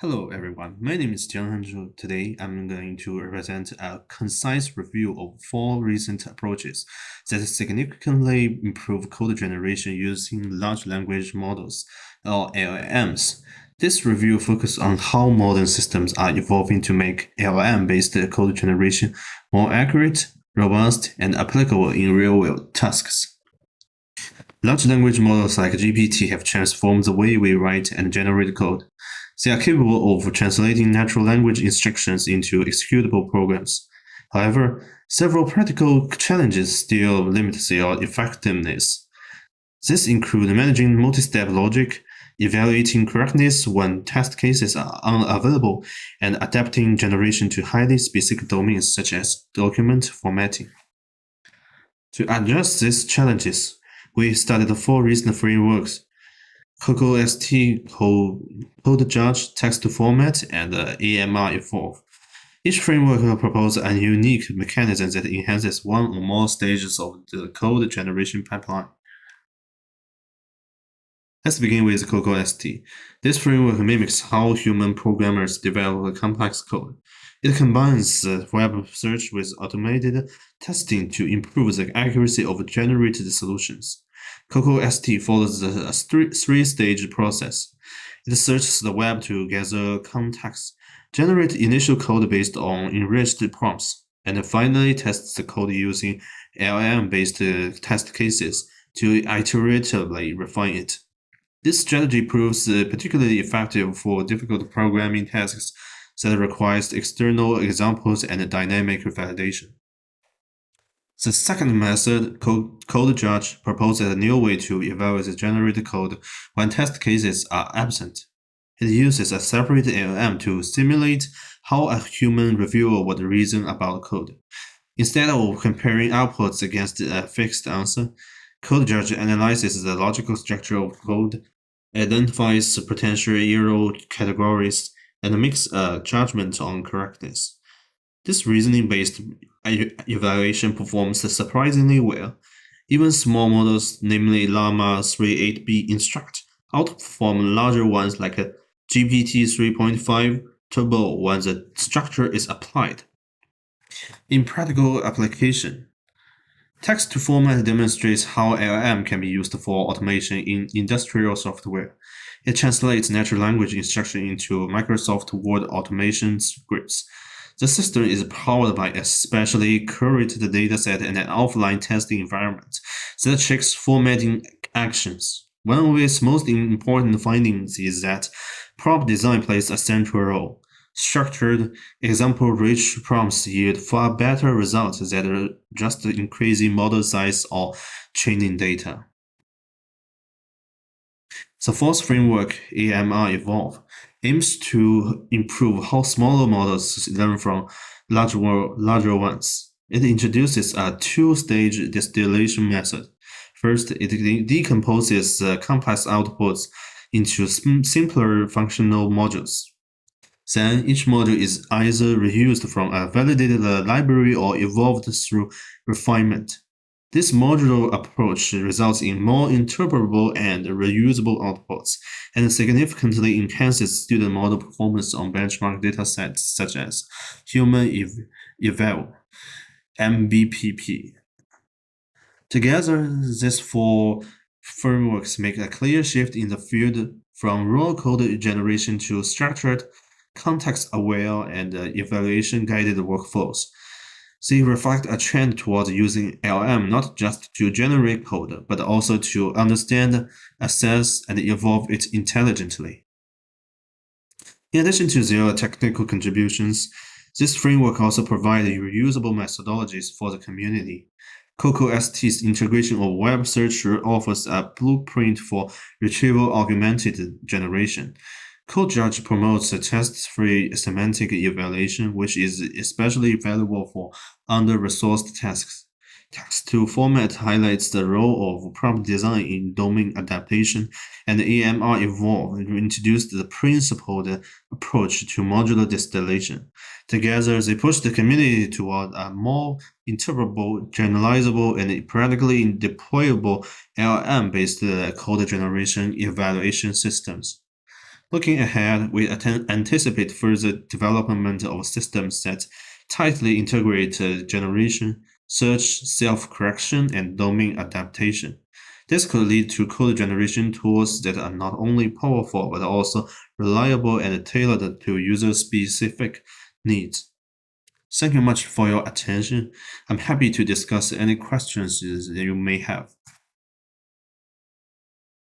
Hello everyone, my name is Jianghan. Today I'm going to present a concise review of 4 recent approaches that significantly improve code generation using large language models, or LLMs. This review focuses on how modern systems are evolving to make LLM-based code generation more accurate, robust, and applicable in real-world tasks. Large language models like GPT have transformed the way we write and generate code. They are capable of translating natural language instructions into executable programs. However, several practical challenges still limit their effectiveness. These include managing multi-step logic, evaluating correctness when test cases are unavailable, and adapting generation to highly specific domains such as document formatting. To address these challenges, we studied 4 recent frameworks: CocoST, CodeJudge, Text to Format, and AMR Evolve. Each framework proposes a unique mechanism that enhances one or more stages of the code generation pipeline. Let's begin with CocoST. This framework mimics how human programmers develop complex code. It combines web search with automated testing to improve the accuracy of generated solutions. CocoST follows a three-stage process. It searches the web to gather context, generate initial code based on enriched prompts, and finally tests the code using LLM-based test cases to iteratively refine it. This strategy proves particularly effective for difficult programming tasks that requires external examples and dynamic validation. The second method, CodeJudge, proposes a new way to evaluate the generated code when test cases are absent. It uses a separate LLM to simulate how a human reviewer would reason about code. Instead of comparing outputs against a fixed answer, CodeJudge analyzes the logical structure of code, identifies potential error categories, and makes a judgment on correctness. This reasoning-based evaluation performs surprisingly well. Even small models, namely Llama 3.8b Instruct, outperform larger ones like GPT 3.5 Turbo when the structure is applied. In practical application, text to format demonstrates how LLM can be used for automation in industrial software. It translates natural language instruction into Microsoft Word automation scripts. The system is powered by a specially curated dataset and an offline testing environment that checks formatting actions. One of its most important findings is that prompt design plays a central role. Structured, example-rich prompts yield far better results than just increasing model size or training data. The fourth framework, AMR Evolve, aims to improve how smaller models learn from larger ones. It introduces a two-stage distillation method. First, it decomposes complex outputs into simpler functional modules. Then, each module is either reused from a validated library or evolved through refinement. This modular approach results in more interpretable and reusable outputs, and significantly enhances student model performance on benchmark datasets such as Human Eval, MBPP. Together, these 4 frameworks make a clear shift in the field from raw code generation to structured, context-aware, and evaluation-guided workflows. They reflect a trend towards using LLM not just to generate code, but also to understand, assess, and evolve it intelligently. In addition to their technical contributions, this framework also provides reusable methodologies for the community. CocoST's integration of web search offers a blueprint for retrieval augmented generation. CodeJudge promotes a test-free semantic evaluation, which is especially valuable for under-resourced tasks. Text-to-format highlights the role of prompt design in domain adaptation, and AMR Evolve introduced the principled approach to modular distillation. Together, they push the community toward a more interpretable, generalizable, and practically deployable LLM-based code generation evaluation systems. Looking ahead, we anticipate further development of systems that tightly integrate generation, search, self-correction, and domain adaptation. This could lead to code generation tools that are not only powerful but also reliable and tailored to user-specific needs. Thank you much for your attention. I'm happy to discuss any questions that you may have.